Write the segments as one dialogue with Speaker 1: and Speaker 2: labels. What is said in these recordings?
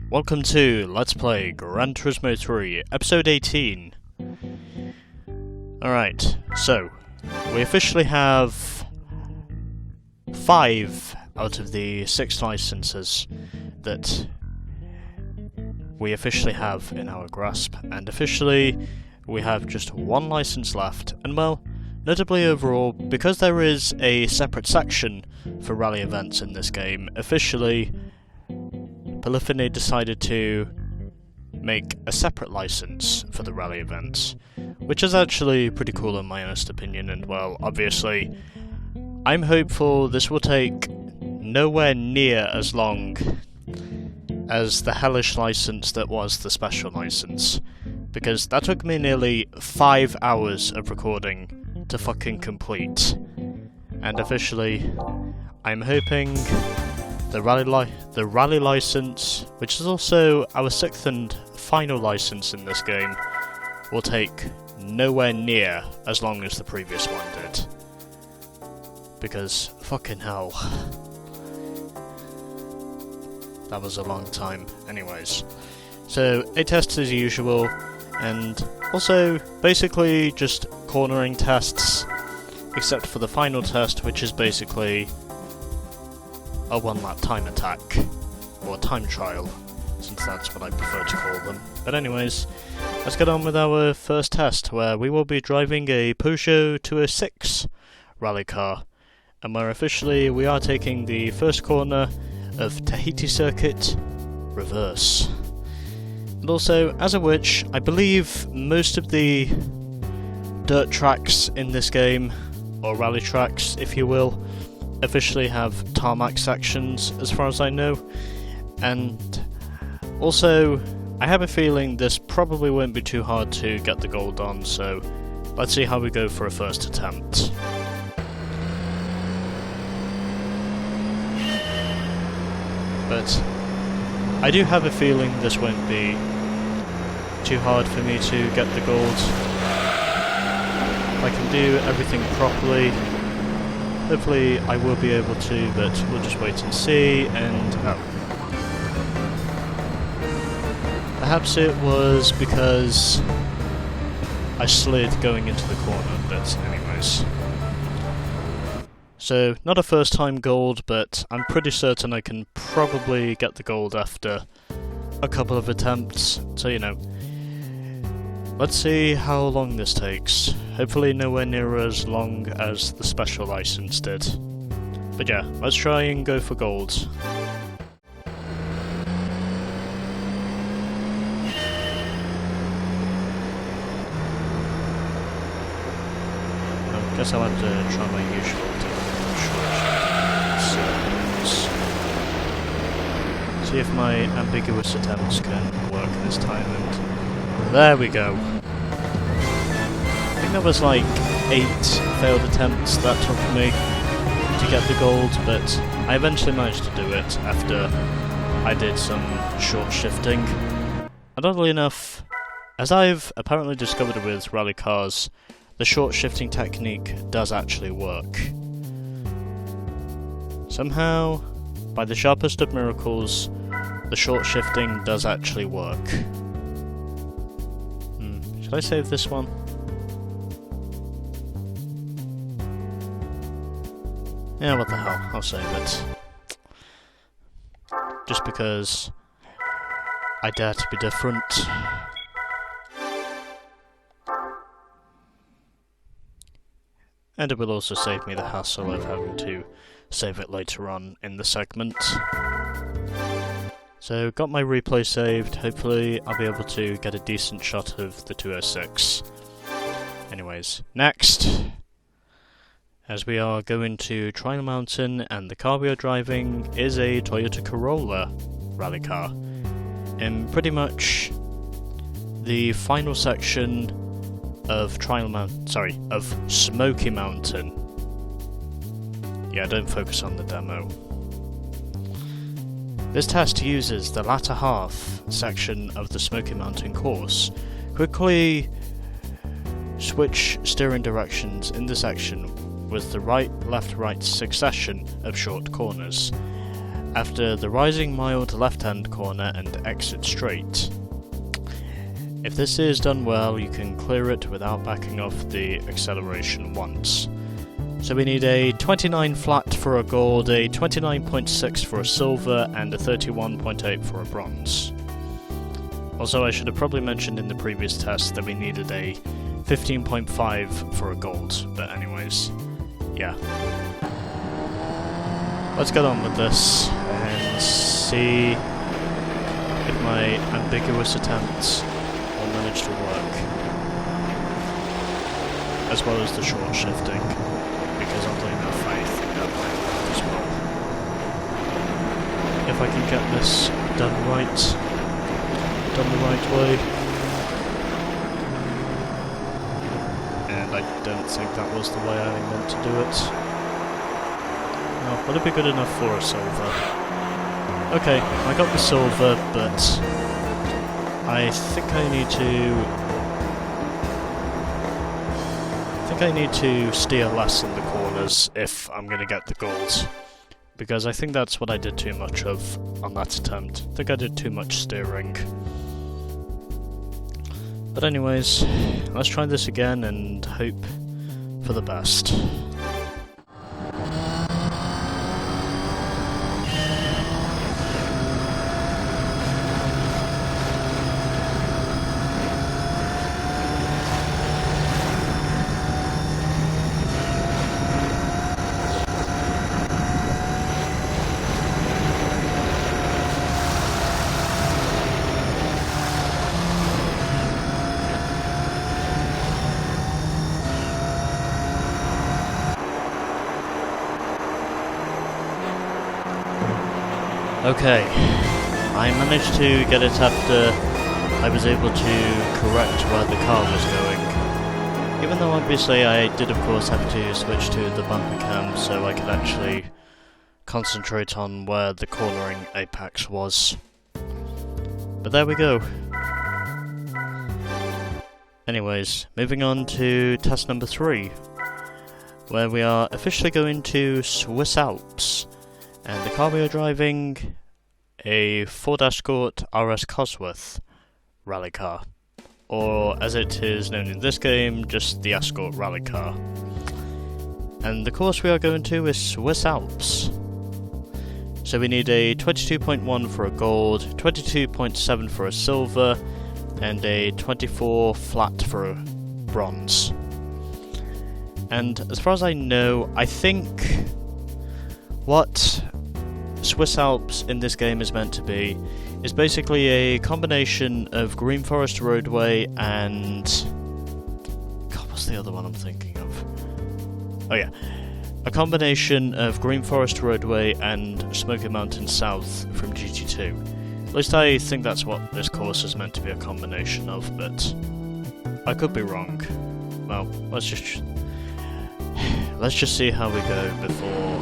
Speaker 1: Welcome to Let's Play Gran Turismo 3, Episode 18. Alright, so, we officially have 5 out of the 6 licenses that we officially have in our grasp, and officially we have just 1 license left, and well, notably overall, because there is a separate section for rally events in this game, officially Polyphony decided to make a separate license for the rally events, which is actually pretty cool in my honest opinion, and well, obviously, I'm hopeful this will take nowhere near as long as the hellish license that was the special license, because that took me nearly 5 hours of recording to fucking complete, and officially, I'm hoping the rally license, which is also our 6th and final license in this game, will take nowhere near as long as the previous one did. Because, fucking hell, that was a long time. Anyways, so A tests as usual, and also basically just cornering tests, except for the final test, which is basically a 1-lap time attack, or time trial, since that's what I prefer to call them. But anyways, let's get on with our first test, where we will be driving a Peugeot 206 rally car, and where officially we are taking the first corner of Tahiti Circuit reverse. And also, as of which, I believe most of the dirt tracks in this game, or rally tracks if you will, officially have tarmac sections as far as I know, and also I have a feeling this probably won't be too hard to get the gold on, so let's see how we go for a first attempt. But I do have a feeling this won't be too hard for me to get the gold. If I can do everything properly, hopefully I will be able to, but we'll just wait and see, and perhaps it was because I slid going into the corner, but anyways. So, not a first time gold, but I'm pretty certain I can probably get the gold after a couple of attempts, so you know. Let's see how long this takes. Hopefully nowhere near as long as the special license did. But yeah, let's try and go for gold. I guess I'll have to try my usual short. See if my ambiguous attempts can work this time, and there we go. I think that was like 8 failed attempts that took me to get the gold, but I eventually managed to do it after I did some short shifting. And oddly enough, as I've apparently discovered with rally cars, the short shifting technique does actually work. Somehow, by the sharpest of miracles, the short shifting does actually work. Should I save this one? Yeah, what the hell, I'll save it. Just because I dare to be different. And it will also save me the hassle of having to save it later on in the segment. So, got my replay saved, hopefully I'll be able to get a decent shot of the 206. Anyways, next! As we are going to Trial Mountain, and the car we are driving is a Toyota Corolla rally car. In pretty much the final section of Smoky Mountain. Yeah, don't focus on the demo. This test uses the latter half section of the Smoky Mountain course. Quickly switch steering directions in the section with the right, left, right succession of short corners. after the rising mild left-hand corner and exit straight. If this is done well, you can clear it without backing off the acceleration once. So we need a 29 flat for a gold, a 29.6 for a silver, and a 31.8 for a bronze. Also, I should have probably mentioned in the previous test that we needed a 15.5 for a gold, but anyways, yeah. Let's get on with this and see if my ambiguous attempts will manage to work. As well as the short shifting, because I'm putting no faith in that might work as well. If I can get this done the right way. And I don't think that was the way I meant to do it. No, would it be good enough for a silver? Okay, I got the silver, but I think I need to steer less in the corners if I'm going to get the gold. Because I think that's what I did too much of on that attempt. I think I did too much steering. But anyways, let's try this again and hope for the best. Okay, I managed to get it after I was able to correct where the car was going. Even though obviously I did of course have to switch to the bumper cam so I could actually concentrate on where the cornering apex was. But there we go. Anyways, moving on to test number 3, where we are officially going to Swiss Alps. And the car we are driving, a Ford Escort RS Cosworth rally car, or as it is known in this game, just the Escort rally car. And the course we are going to is Swiss Alps. So we need a 22.1 for a gold, 22.7 for a silver, and a 24 flat for a bronze. And as far as I know, I think what Swiss Alps in this game is meant to be is basically a combination of Green Forest Roadway and... God, what's the other one I'm thinking of? Oh yeah, a combination of Green Forest Roadway and Smoky Mountain South from GT2. At least I think that's what this course is meant to be a combination of, but I could be wrong. Well, let's just see how we go before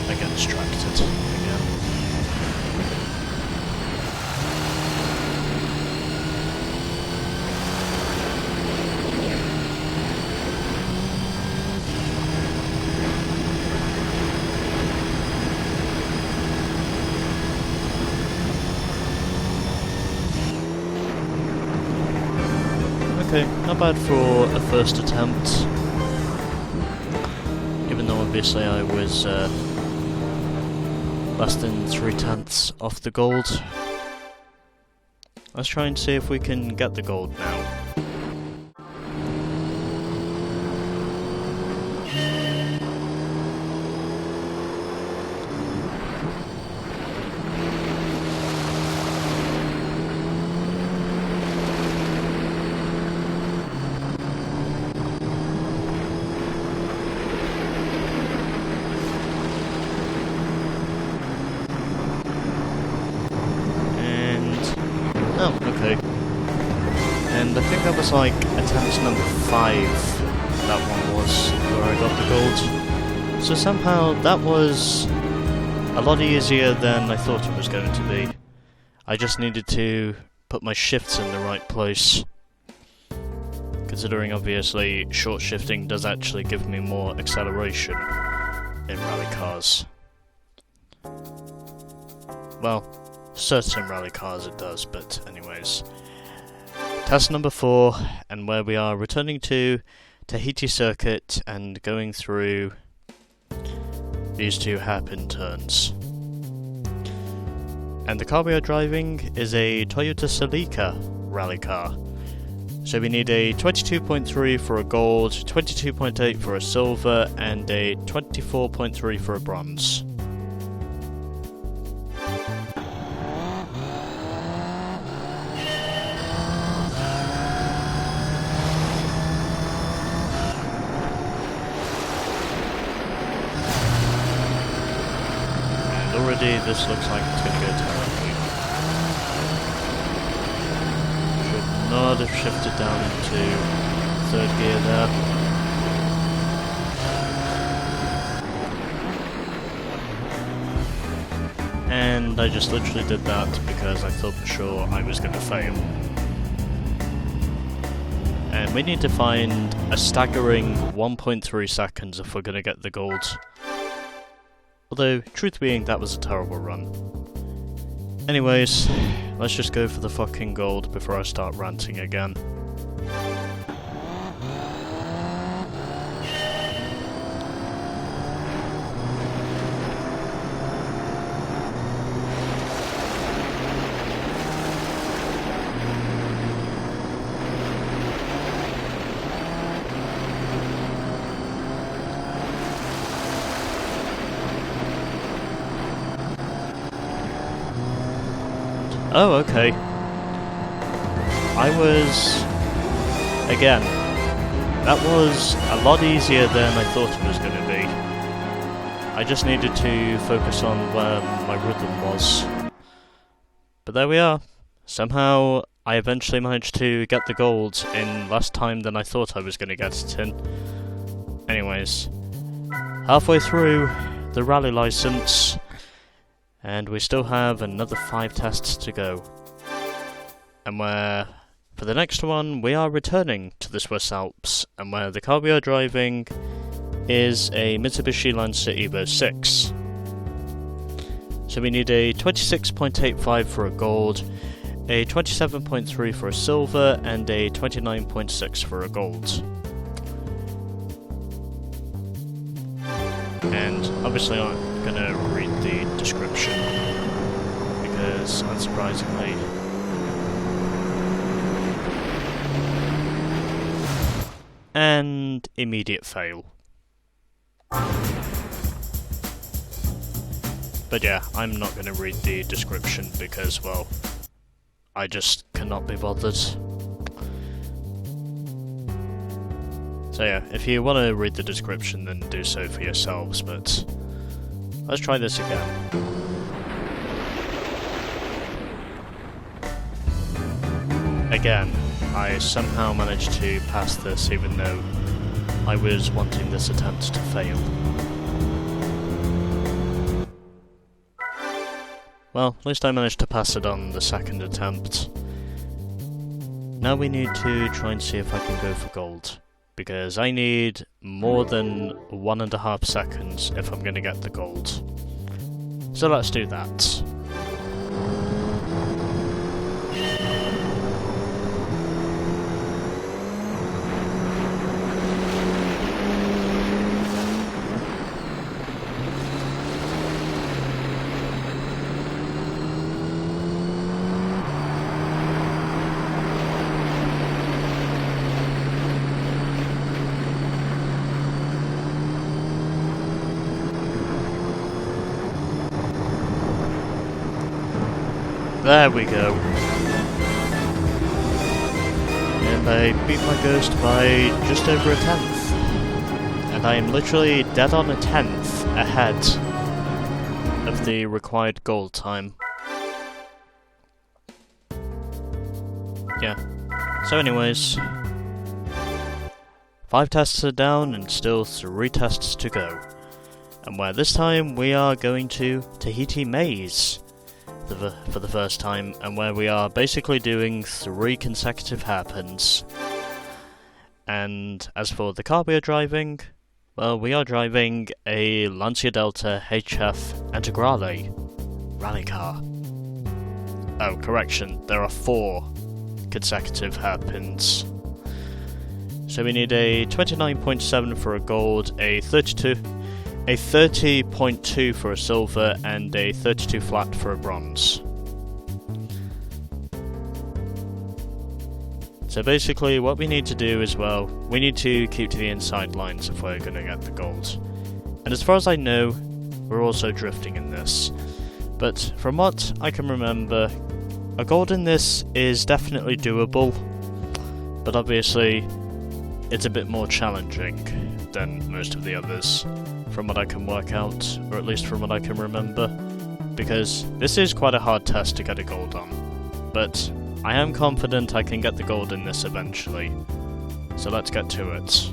Speaker 1: I get distracted again. Okay, not bad for a first attempt. Even though obviously I was less than 3/10 off the gold. Let's try and see if we can get the gold now. Oh, okay. And I think that was like attempt number 5, that one was, where I got the gold. So somehow that was a lot easier than I thought it was going to be. I just needed to put my shifts in the right place. considering obviously short shifting does actually give me more acceleration in rally cars. Well, certain rally cars it does, but anyways. Test number 4, and where we are returning to Tahiti Circuit and going through these 2 hairpin turns. And the car we are driving is a Toyota Celica rally car. So we need a 22.3 for a gold, 22.8 for a silver, and a 24.3 for a bronze. And already this looks like it's going to go terribly. Not have shifted down into 3rd gear there. And I just literally did that because I thought for sure I was going to fail. And we need to find a staggering 1.3 seconds if we're going to get the gold. Although, truth being, that was a terrible run. Anyways, let's just go for the fucking gold before I start ranting again. Oh, okay. Again, that was a lot easier than I thought it was going to be. I just needed to focus on where my rhythm was. But there we are. Somehow, I eventually managed to get the gold in less time than I thought I was going to get it in. Anyways, halfway through the rally license, and we still have another 5 tests to go. And for the next one, we are returning to the Swiss Alps, and where the car we are driving is a Mitsubishi Lancer Evo Six. So we need a 26.85 for a gold, a 27.3 for a silver, and a 29.6 for a gold. And obviously I'm going to read the description, because unsurprisingly and immediate fail. But yeah, I'm not going to read the description because, well, I just cannot be bothered. So yeah, if you want to read the description, then do so for yourselves, but let's try this again. Again, I somehow managed to pass this even though I was wanting this attempt to fail. Well, at least I managed to pass it on the second attempt. Now we need to try and see if I can go for gold, because I need more than 1.5 seconds if I'm going to get the gold. So let's do that. There we go. And I beat my ghost by just over a tenth. And I am literally dead on a tenth ahead of the required gold time. Yeah. So anyways, 5 tests are down and still 3 tests to go. And where this time we are going to Tahiti Maze for the first time, and where we are basically doing 3 consecutive hairpins. And as for the car we are driving, well, we are driving a Lancia Delta HF Integrale rally car. Oh, correction, there are 4 consecutive hairpins. So we need a 29.7 for a gold, a 30.2 for a silver, and a 32 flat for a bronze. So basically what we need to do as well, we need to keep to the inside lines if we're going to get the gold. And as far as I know, we're also drifting in this. But from what I can remember, a gold in this is definitely doable, but obviously it's a bit more challenging than most of the others, from what I can work out, or at least from what I can remember, because this is quite a hard test to get a gold on. But I am confident I can get the gold in this eventually, so let's get to it.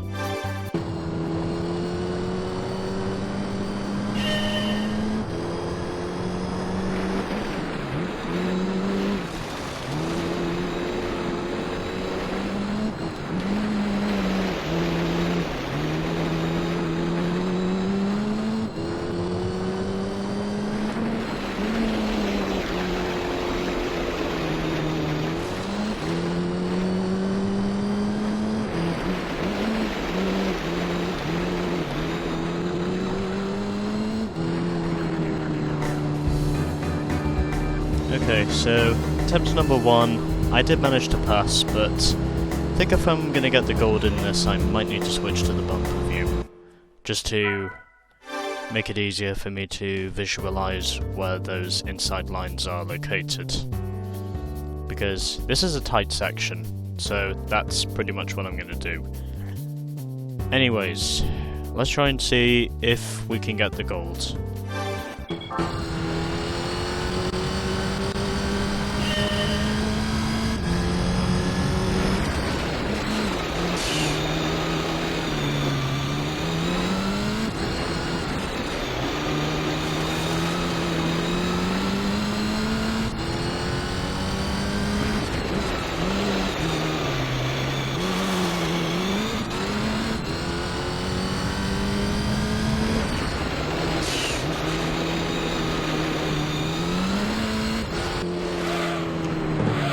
Speaker 1: Okay, so attempt number 1, I did manage to pass, but I think if I'm going to get the gold in this, I might need to switch to the bumper view, just to make it easier for me to visualize where those inside lines are located. Because this is a tight section, so that's pretty much what I'm going to do. Anyways, let's try and see if we can get the gold.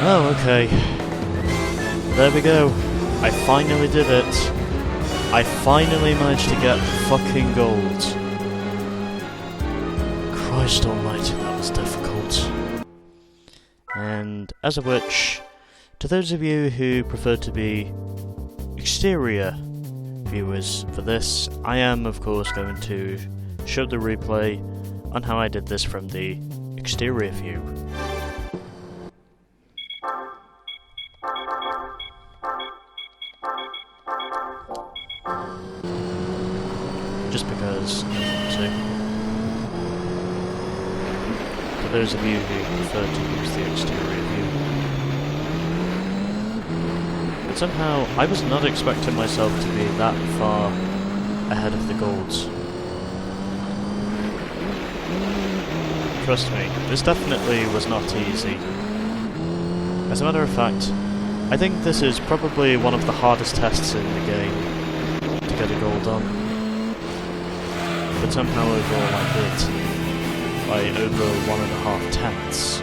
Speaker 1: Oh, okay. There we go. I finally did it. I finally managed to get fucking gold. Christ almighty, that was difficult. And as of which, to those of you who prefer to be exterior viewers for this, I am of course going to show the replay on how I did this from the exterior view. Just because I want to. For those of you who prefer to use the exterior view. But somehow, I was not expecting myself to be that far ahead of the golds. Trust me, this definitely was not easy. As a matter of fact, I think this is probably one of the hardest tests in the game to get a gold on. But somehow overall I did, by over 1.5 tenths.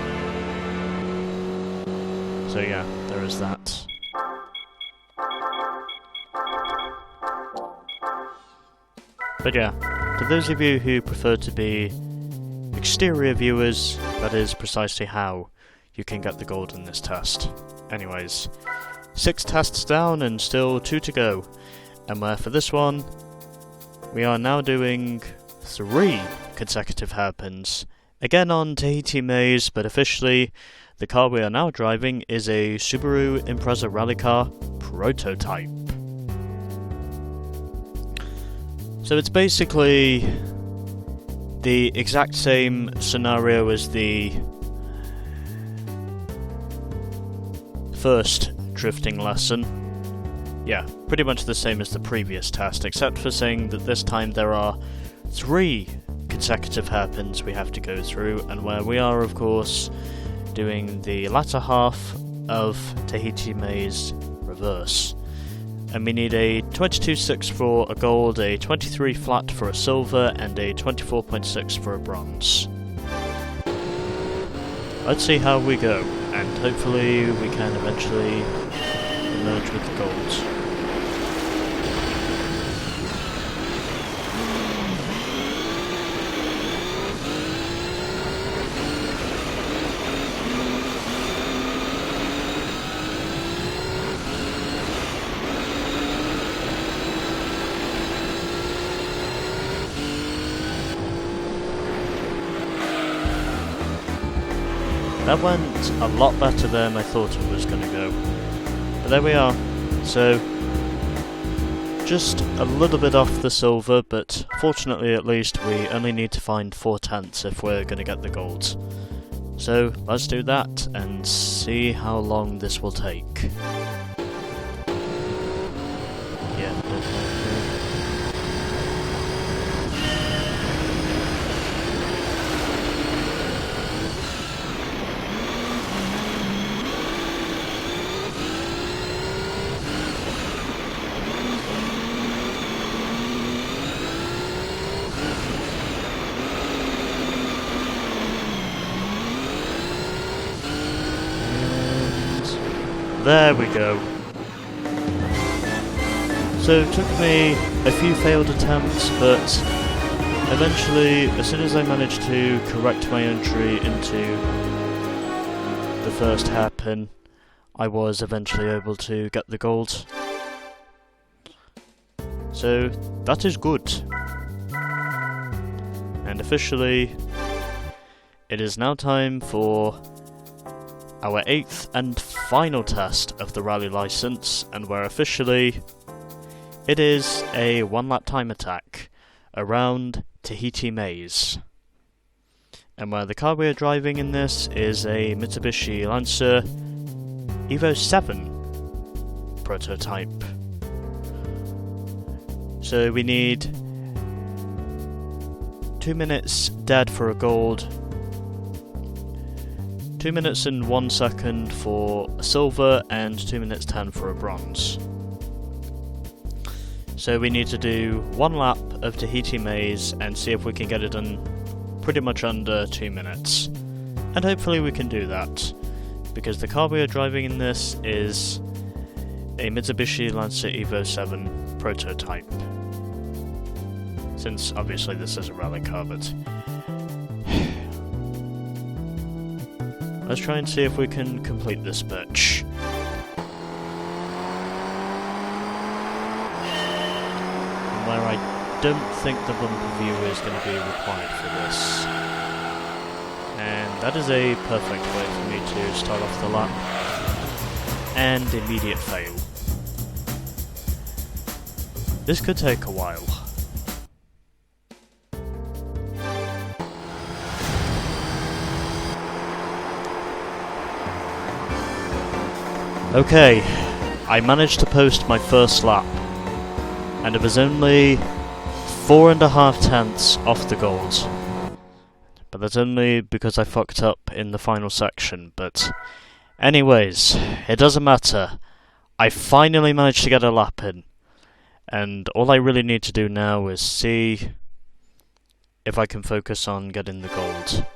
Speaker 1: So yeah, there is that. But yeah, to those of you who prefer to be exterior viewers, that is precisely how you can get the gold in this test. Anyways, 6 tests down and still 2 to go. And where for this one, we are now doing 3 consecutive hairpins. Again on Tahiti Maze, but officially, the car we are now driving is a Subaru Impreza Relica prototype. So it's basically the exact same scenario as the first drifting lesson. Yeah, pretty much the same as the previous test, except for saying that this time there are 3 consecutive hairpins we have to go through, and where we are, of course, doing the latter half of Tahiti Maze reverse. And we need a 22.6 for a gold, a 23 flat for a silver, and a 24.6 for a bronze. Let's see how we go, and hopefully we can eventually emerge with the gold. That went a lot better than I thought it was going to go. But there we are. So, just a little bit off the silver, but fortunately at least we only need to find 4/10 if we're going to get the gold. So, let's do that and see how long this will take. Yeah, there we go. So it took me a few failed attempts, but eventually, as soon as I managed to correct my entry into the first hairpin, I was eventually able to get the gold. So that is good. And officially, it is now time for our 8th and final test of the rally license, and where officially it is a 1-lap time attack around Tahiti Maze. And where the car we are driving in this is a Mitsubishi Lancer Evo 7 prototype. So we need 2 minutes dead for a gold, 2 minutes and 1 second for a silver, and 2 minutes 10 for a bronze. So we need to do 1 lap of Tahiti Maze and see if we can get it done pretty much under 2 minutes. And hopefully we can do that, because the car we are driving in this is a Mitsubishi Lancer Evo 7 prototype. Since obviously this is a rally car, but let's try and see if we can complete this bitch. Where I don't think the bumper view is going to be required for this. And that is a perfect way for me to start off the lap. And immediate fail. This could take a while. Okay, I managed to post my first lap, and it was only 4.5 off the gold. But that's only because I fucked up in the final section, but anyways, it doesn't matter. I finally managed to get a lap in, and all I really need to do now is see if I can focus on getting the gold.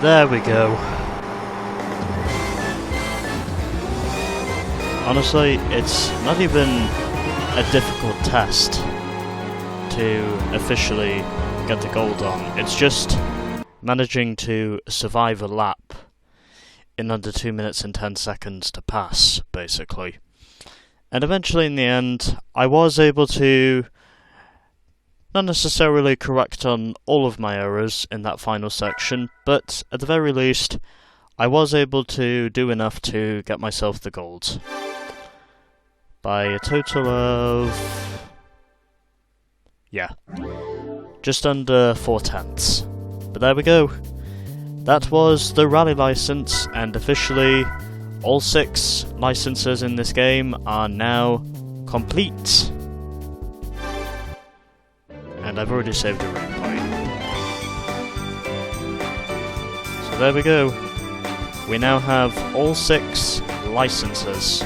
Speaker 1: There we go. Honestly, it's not even a difficult test to officially get the gold on. It's just managing to survive a lap in under 2 minutes and 10 seconds to pass, basically. And eventually, in the end, I was able to not necessarily correct on all of my errors in that final section, but at the very least, I was able to do enough to get myself the gold. By a total of... yeah, just under 4/10. But there we go. That was the rally license, and officially all 6 licenses in this game are now complete. And I've already saved a replay. So there we go. We now have all 6 licenses.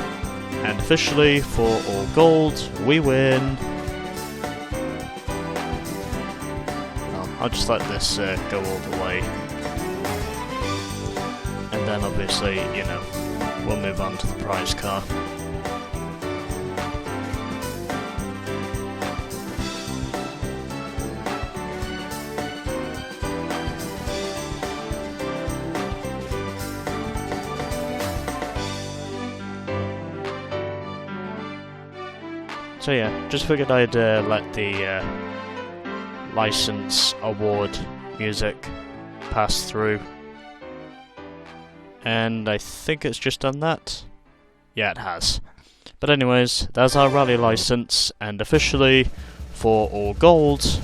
Speaker 1: And officially, for all gold, we win. I'll just let this go all the way. And then obviously, you know, we'll move on to the prize car. So yeah, just figured I'd let the license award music pass through. And I think it's just done that. Yeah, it has. But anyways, there's our rally license, and officially, for all gold,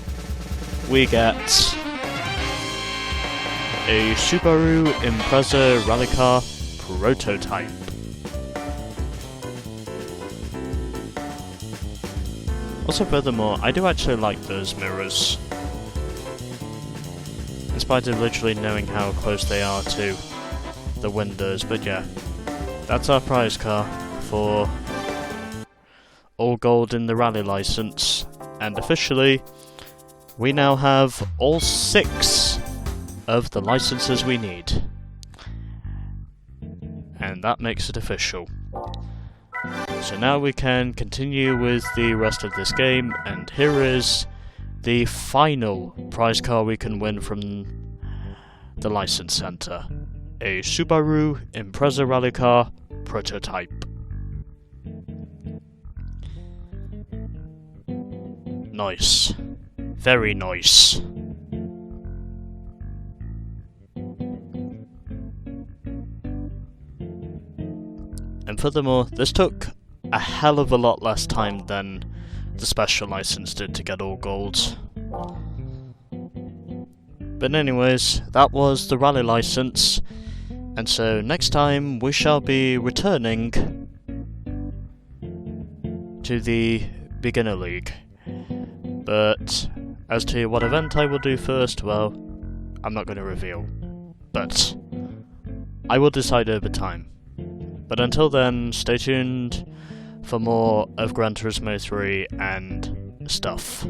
Speaker 1: we get a Subaru Impreza Relica prototype. Also, furthermore, I do actually like those mirrors. In spite of literally knowing how close they are to the windows, but yeah. That's our prize car for all gold in the rally license. And officially, we now have all 6 of the licenses we need. And that makes it official. So now we can continue with the rest of this game, and here is the final prize car we can win from the license center. A Subaru Impreza rally car prototype. Nice. Very nice. And furthermore, this took a hell of a lot less time than the special license did to get all golds. But anyways, that was the rally license, and so next time we shall be returning to the beginner league. But as to what event I will do first, well, I'm not going to reveal, but I will decide over time. But until then, stay tuned for more of Gran Turismo 3 and stuff.